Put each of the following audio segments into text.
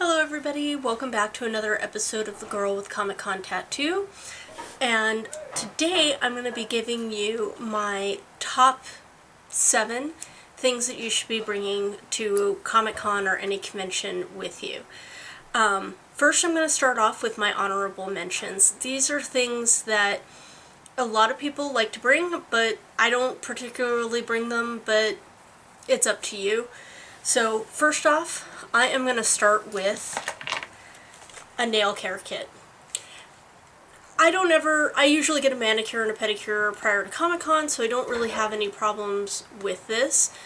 Hello everybody, welcome back to another episode of The Girl with Comic Con Tattoo. And today I'm going to be giving you my top 7 things that you should be bringing to Comic Con or any convention with you. First I'm going to start off with my honorable mentions. These are things that a lot of people like to bring, but I don't particularly bring them, but it's up to you. So first off, I am going to start with a nail care kit. I usually get a manicure and a pedicure prior to Comic-Con, so I don't really have any problems with this.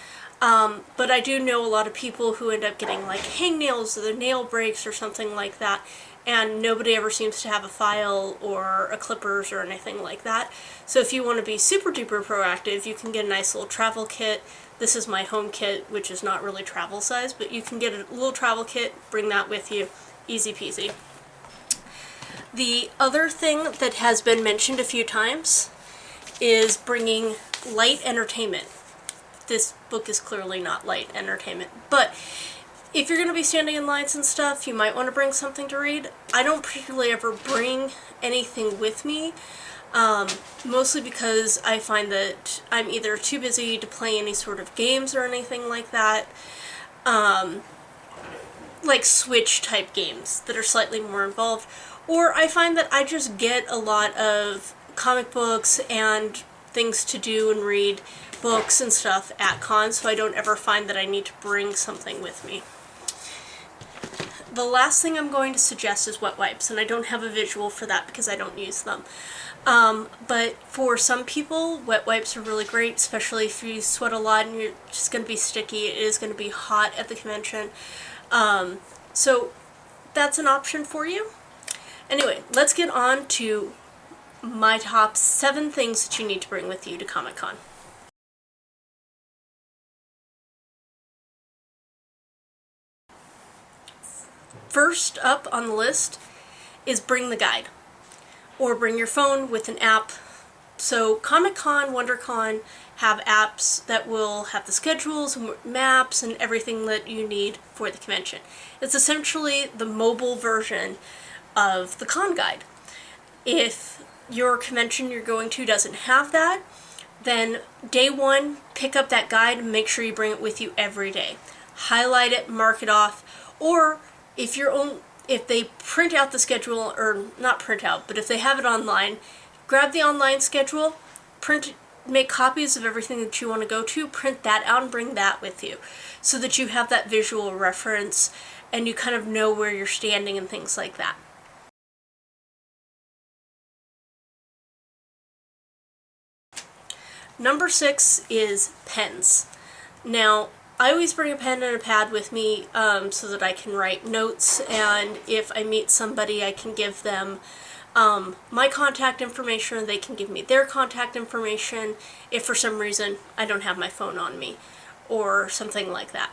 But I do know a lot of people who end up getting like hangnails or their nail breaks or something like that, and nobody ever seems to have a file or a clippers or anything like that. So if you want to be super duper proactive, you can get a nice little travel kit. This is my home kit, which is not really travel size, but you can get a little travel kit, bring that with you, easy peasy. The other thing that has been mentioned a few times is bringing light entertainment. This book is clearly not light entertainment, but if you're going to be standing in lines and stuff, you might want to bring something to read. I don't particularly ever bring anything with me, mostly because I find that I'm either too busy to play any sort of games or anything like that, like Switch type games that are slightly more involved, or I find that I just get a lot of comic books and things to do and read, books and stuff at cons, so I don't ever find that I need to bring something with me. The last thing I'm going to suggest is wet wipes, and I don't have a visual for that because I don't use them. But for some people, wet wipes are really great, especially if you sweat a lot and you're just going to be sticky. It is going to be hot at the convention. So that's an option for you. Anyway, let's get on to my top 7 things that you need to bring with you to Comic-Con. First up on the list is bring the guide, or bring your phone with an app. So Comic-Con, WonderCon have apps that will have the schedules and maps and everything that you need for the convention. It's essentially the mobile version of the con guide. If your convention you're going to doesn't have that, then day 1, pick up that guide and make sure you bring it with you every day. Highlight it, mark it off, or if they print out the schedule, or not print out, but if they have it online, grab the online schedule, make copies of everything that you want to go to, print that out and bring that with you so that you have that visual reference and you kind of know where you're standing and things like that. Number 6 is pens. Now, I always bring a pen and a pad with me so that I can write notes, and if I meet somebody I can give them my contact information, they can give me their contact information if for some reason I don't have my phone on me or something like that.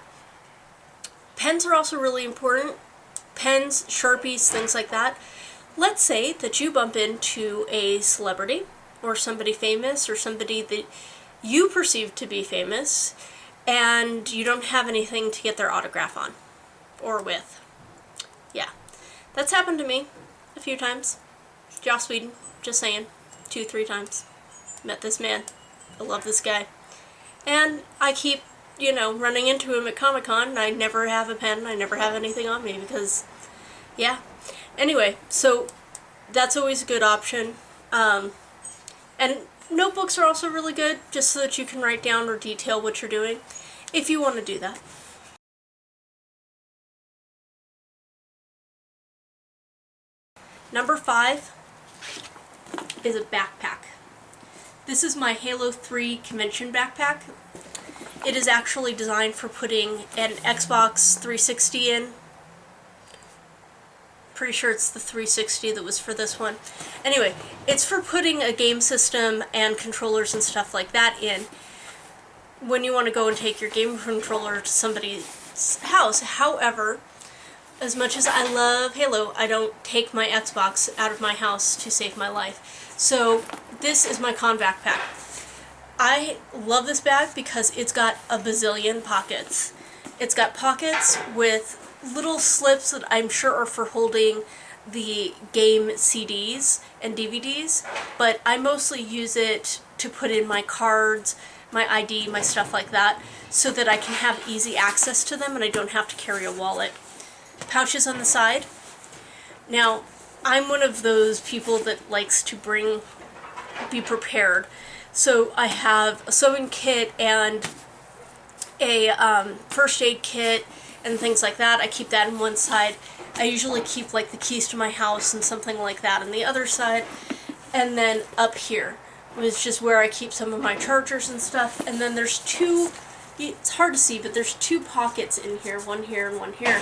Pens are also really important. Pens, Sharpies, things like that. Let's say that you bump into a celebrity or somebody famous or somebody that you perceive to be famous, and you don't have anything to get their autograph on or with. Yeah, that's happened to me a few times. Joss Whedon, just saying, 2-3 times. Met this man. I love this guy. And I keep, running into him at Comic-Con, and I never have a pen, I never have anything on me because, yeah. Anyway, so that's always a good option. And notebooks are also really good, just so that you can write down or detail what you're doing, if you want to do that. Number 5 is a backpack. This is my Halo 3 convention backpack. It is actually designed for putting an Xbox 360 in. Pretty sure it's the 360 that was for this one. Anyway, it's for putting a game system and controllers and stuff like that in when you want to go and take your game controller to somebody's house. However, as much as I love Halo, I don't take my Xbox out of my house to save my life. So this is my con backpack. I love this bag because it's got a bazillion pockets. It's got pockets with little slips that I'm sure are for holding the game CDs and DVDs, but I mostly use it to put in my cards, my ID, my stuff like that, so that I can have easy access to them and I don't have to carry a wallet. Pouches on the side. Now, I'm one of those people that likes to be prepared. So I have a sewing kit and a first aid kit and things like that. I keep that in one side. I usually keep like the keys to my house and something like that on the other side. And then up here, which is just where I keep some of my chargers and stuff. And then there's two, it's hard to see, but there's two pockets in here, one here and one here,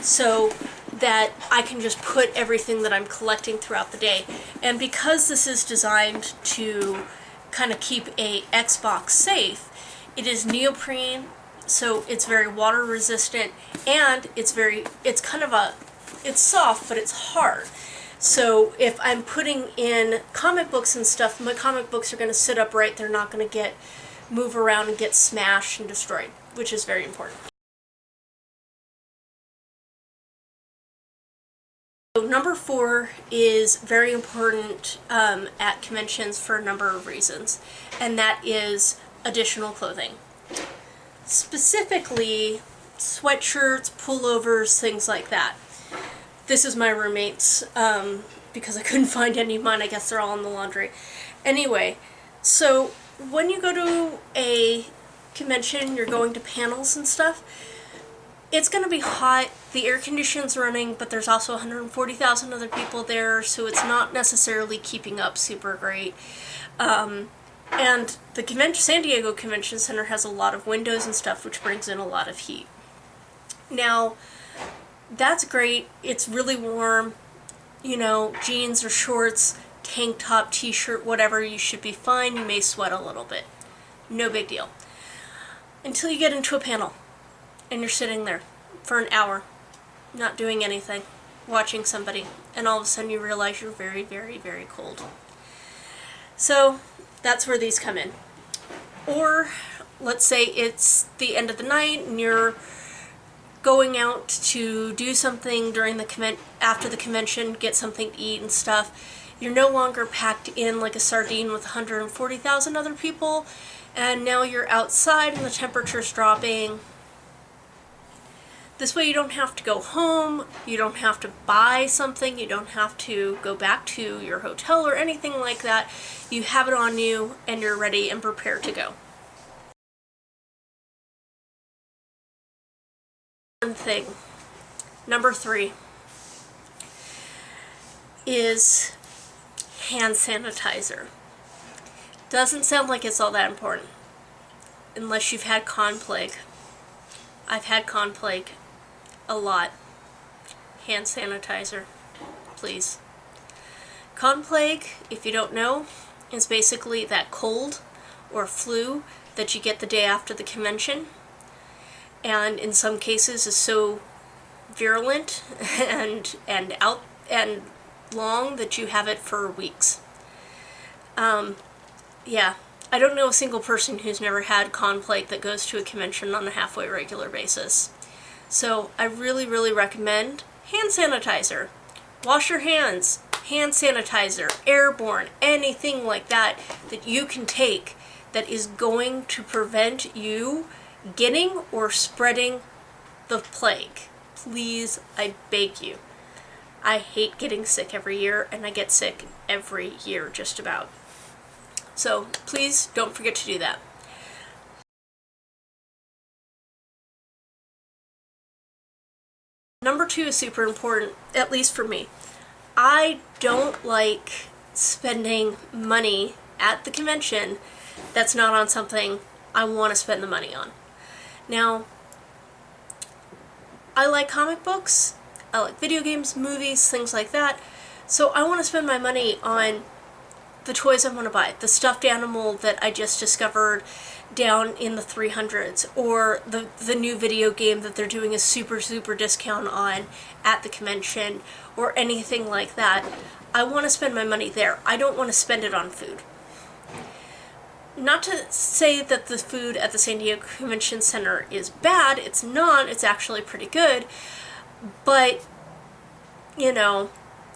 so that I can just put everything that I'm collecting throughout the day. And because this is designed to kind of keep a Xbox safe, it is neoprene, so it's very water resistant, and it's soft, but it's hard. So if I'm putting in comic books and stuff, my comic books are going to sit upright. They're not going to move around and get smashed and destroyed, which is very important. So number 4 is very important at conventions for a number of reasons, and that is additional clothing. Specifically, sweatshirts, pullovers, things like that. This is my roommate's, because I couldn't find any of mine. I guess they're all in the laundry. Anyway, so when you go to a convention, you're going to panels and stuff, it's going to be hot, the air conditioning's running, but there's also 140,000 other people there, so it's not necessarily keeping up super great. And the San Diego Convention Center has a lot of windows and stuff, which brings in a lot of heat. Now, that's great. It's really warm. You know, jeans or shorts, tank top, t-shirt, whatever, you should be fine. You may sweat a little bit. No big deal. Until you get into a panel and you're sitting there for an hour, not doing anything, watching somebody, and all of a sudden you realize you're very, very, very cold. So that's where these come in. Or let's say it's the end of the night and you're going out to do something during after the convention, get something to eat and stuff. You're no longer packed in like a sardine with 140,000 other people, and now you're outside and the temperature's dropping. This way you don't have to go home, you don't have to buy something, you don't have to go back to your hotel or anything like that. You have it on you and you're ready and prepared to go. One thing, number 3, is hand sanitizer. Doesn't sound like it's all that important, unless you've had con plague. I've had con plague a lot. Hand sanitizer, please. Con plague, if you don't know, is basically that cold or flu that you get the day after the convention, and in some cases is so virulent and long that you have it for weeks. Yeah, I don't know a single person who's never had con plague that goes to a convention on a halfway regular basis. So I really, really recommend hand sanitizer. Wash your hands, hand sanitizer, airborne, anything like that that you can take that is going to prevent you getting or spreading the plague. Please, I beg you. I hate getting sick every year, and I get sick every year just about. So please don't forget to do that. Number 2 is super important, at least for me. I don't like spending money at the convention that's not on something I want to spend the money on. Now, I like comic books, I like video games, movies, things like that, so I want to spend my money on the toys I want to buy, the stuffed animal that I just discovered down in the 300s, or the new video game that they're doing a super discount on at the convention, or anything like that. I want to spend my money there. I don't want to spend it on food. Not to say that the food at the San Diego Convention Center is bad, it's not, it's actually pretty good, But, you know,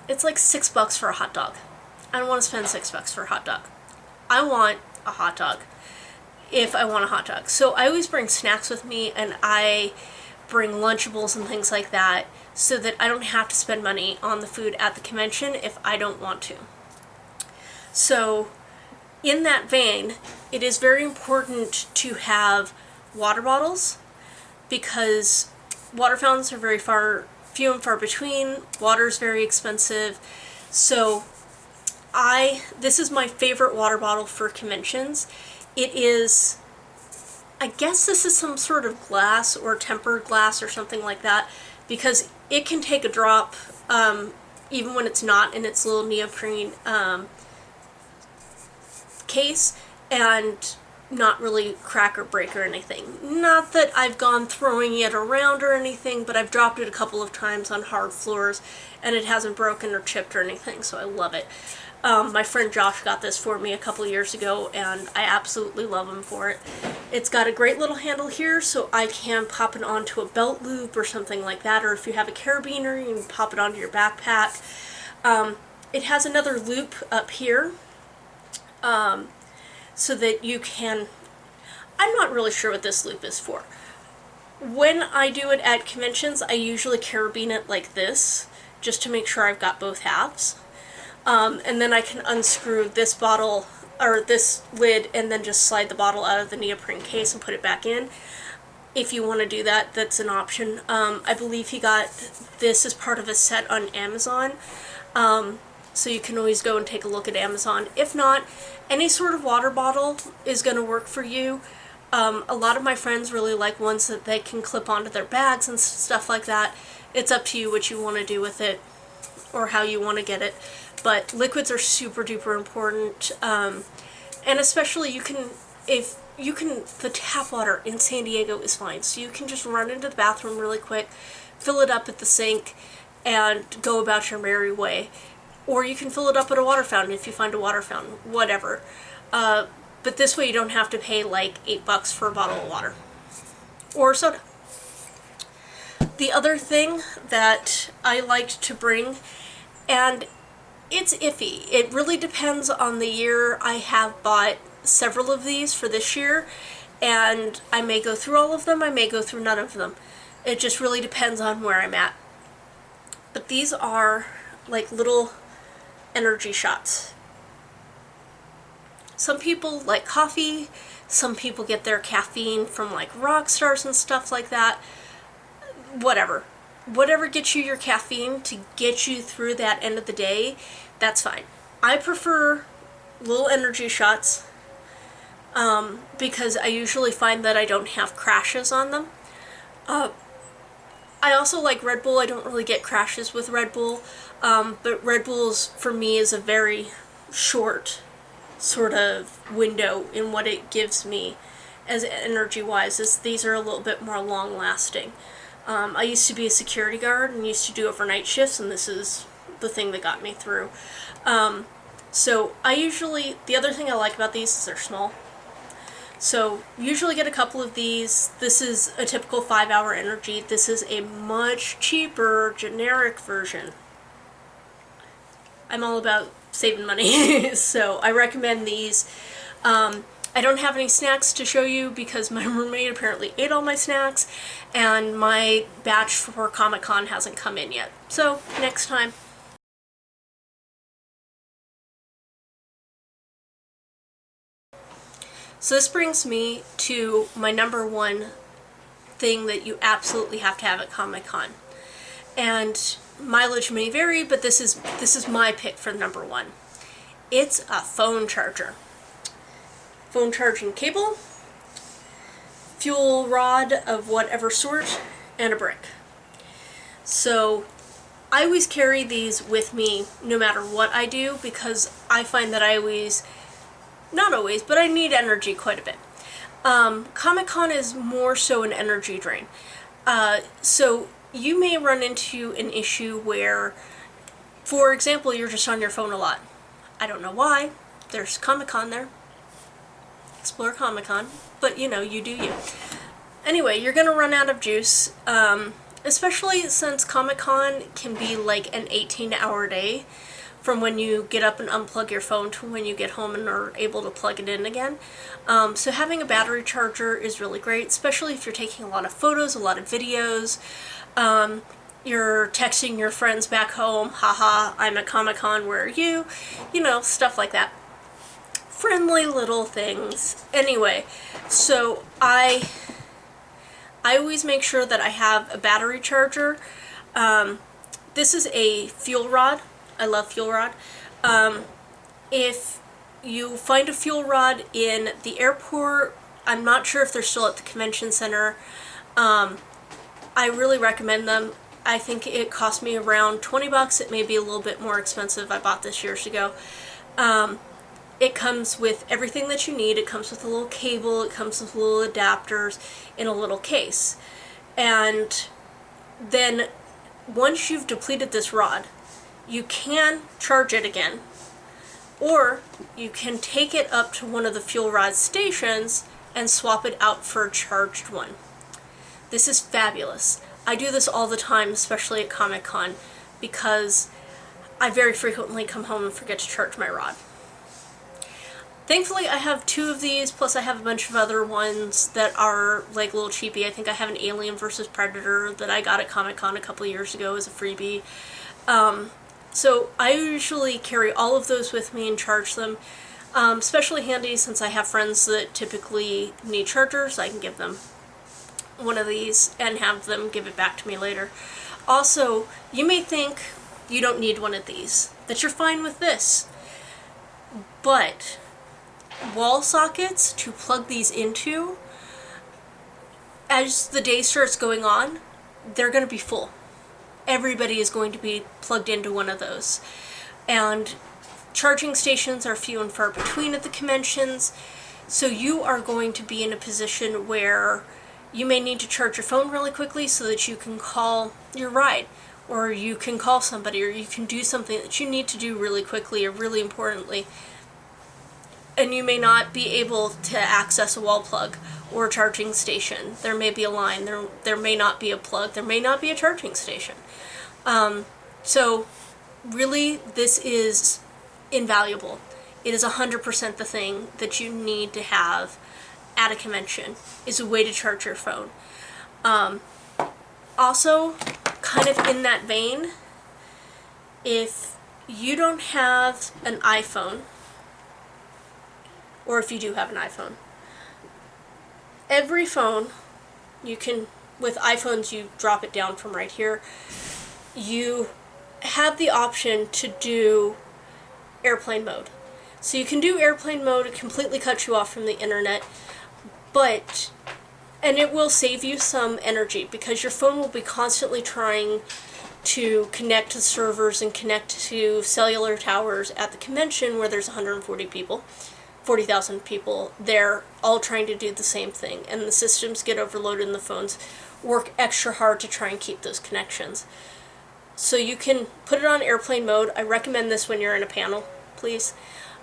it's like $6 for a hot dog. I don't want to spend $6 for a hot dog. I want a hot dog if I want a hot dog. So I always bring snacks with me, and I bring Lunchables and things like that so that I don't have to spend money on the food at the convention if I don't want to. So in that vein, it is very important to have water bottles because water fountains are few and far between. Water is very expensive. So this is my favorite water bottle for conventions. It is, I guess this is some sort of glass or tempered glass or something like that, because it can take a drop even when it's not in its little neoprene case and not really crack or break or anything. Not that I've gone throwing it around or anything, but I've dropped it a couple of times on hard floors and it hasn't broken or chipped or anything, so I love it. My friend Josh got this for me a couple years ago, and I absolutely love him for it. It's got a great little handle here, so I can pop it onto a belt loop or something like that, or if you have a carabiner, you can pop it onto your backpack. It has another loop up here, so that you can... I'm not really sure what this loop is for. When I do it at conventions, I usually carabine it like this, just to make sure I've got both halves. And then I can unscrew this bottle, or this lid, and then just slide the bottle out of the neoprene case and put it back in. If you want to do that, that's an option. I believe he got this as part of a set on Amazon. So you can always go and take a look at Amazon. If not, any sort of water bottle is going to work for you. A lot of my friends really like ones that they can clip onto their bags and stuff like that. It's up to you what you want to do with it or how you want to get it. But liquids are super duper important, and especially the tap water in San Diego is fine, so you can just run into the bathroom really quick, fill it up at the sink, and go about your merry way. Or you can fill it up at a water fountain if you find a water fountain, whatever. But this way you don't have to pay like $8 for a bottle of water or soda. The other thing that I liked to bring, and it's iffy. It really depends on the year. I have bought several of these for this year, and I may go through all of them, I may go through none of them. It just really depends on where I'm at. But these are like little energy shots. Some people like coffee, some people get their caffeine from like rock stars and stuff like that. Whatever gets you your caffeine to get you through that end of the day, that's fine. I prefer little energy shots because I usually find that I don't have crashes on them. I also like Red Bull. I don't really get crashes with Red Bull, but Red Bull's for me is a very short sort of window in what it gives me as energy-wise, as these are a little bit more long-lasting. I used to be a security guard and used to do overnight shifts, and this is the thing that got me through. So the other thing I like about these is they're small. So usually get a couple of these. This is a typical 5-hour energy. This is a much cheaper generic version. I'm all about saving money, so I recommend these. I don't have any snacks to show you because my roommate apparently ate all my snacks, and my batch for Comic-Con hasn't come in yet. So, next time. So this brings me to my number one thing that you absolutely have to have at Comic-Con. And mileage may vary, but this is my pick for number one. It's a phone charger. Phone charging cable, fuel rod of whatever sort, and a brick. So I always carry these with me no matter what I do because I find that not always, but I need energy quite a bit. Comic-Con is more so an energy drain. So you may run into an issue where, for example, you're just on your phone a lot. I don't know why. There's Comic-Con there. Explore Comic-Con. But, you do you. Anyway, you're going to run out of juice. especially since Comic-Con can be like an 18-hour day from when you get up and unplug your phone to when you get home and are able to plug it in again. So having a battery charger is really great, especially if you're taking a lot of photos, a lot of videos. You're texting your friends back home, haha, I'm at Comic-Con, where are you? You know, stuff like that. Friendly little things. Anyway, so I always make sure that I have a battery charger. This is a fuel rod. I love fuel rod. If you find a fuel rod in the airport, I'm not sure if they're still at the convention center. I really recommend them. I think it cost me around 20 bucks. It may be a little bit more expensive. I bought this years ago. It comes with everything that you need. It comes with a little cable. It comes with little adapters in a little case. And then once you've depleted this rod, you can charge it again, or you can take it up to one of the fuel rod stations and swap it out for a charged one. This is fabulous. I do this all the time, especially at Comic-Con, because I very frequently come home and forget to charge my rod. Thankfully, I have 2 of these, plus I have a bunch of other ones that are like a little cheapy. I think I have an Alien vs. Predator that I got at Comic-Con a couple years ago as a freebie. So I usually carry all of those with me and charge them. Especially handy since I have friends that typically need chargers. I can give them one of these and have them give it back to me later. Also, you may think you don't need one of these, that you're fine with this. But wall sockets to plug these into, as the day starts going on, they're going to be full. Everybody is going to be plugged into one of those. And charging stations are few and far between at the conventions, so you are going to be in a position where you may need to charge your phone really quickly so that you can call your ride, or you can call somebody, or you can do something that you need to do really quickly or really importantly, and you may not be able to access a wall plug or a charging station. There may be a line, there may not be a plug, there may not be a charging station. So really, this is invaluable. It is 100% the thing that you need to have at a convention, is a way to charge your phone. Also, kind of in that vein, if you don't have an iPhone, or if you do have an iPhone, every phone, you can, with iPhones, you drop it down from right here. You have the option to do airplane mode. So you can do airplane mode, it completely cuts you off from the internet, and it will save you some energy because your phone will be constantly trying to connect to servers and connect to cellular towers at the convention where there's 40,000 people there, all trying to do the same thing, and the systems get overloaded and the phones work extra hard to try and keep those connections. So you can put it on airplane mode. I recommend this when you're in a panel, please,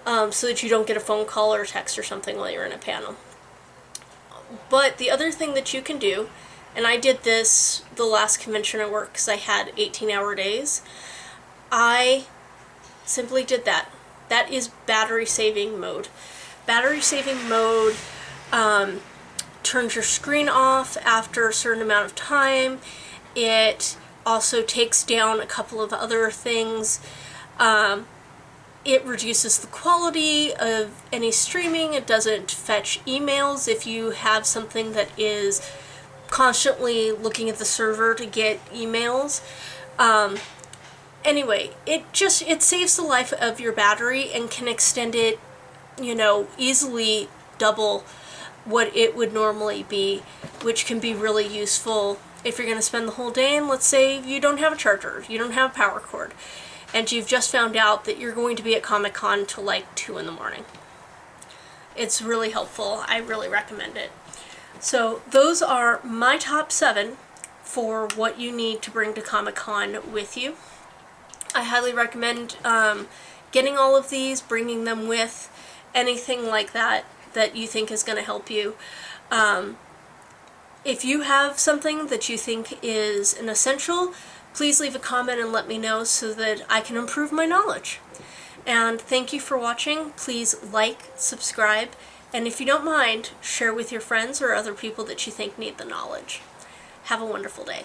so that you don't get a phone call or a text or something while you're in a panel. But the other thing that you can do, and I did this the last convention I worked because I had 18-hour days, I simply did that. That is battery saving mode. Battery saving mode turns your screen off after a certain amount of time. It also takes down a couple of other things. It reduces the quality of any streaming. It doesn't fetch emails if you have something that is constantly looking at the server to get emails. Anyway, it saves the life of your battery and can extend it, easily double what it would normally be, which can be really useful if you're going to spend the whole day, and let's say you don't have a charger, you don't have a power cord, and you've just found out that you're going to be at Comic-Con till like 2 in the morning. It's really helpful. I really recommend it. So those are my top 7 for what you need to bring to Comic-Con with you. I highly recommend getting all of these, bringing them with, anything like that you think is going to help you. If you have something that you think is an essential, please leave a comment and let me know so that I can improve my knowledge. And thank you for watching. Please like, subscribe, and if you don't mind, share with your friends or other people that you think need the knowledge. Have a wonderful day.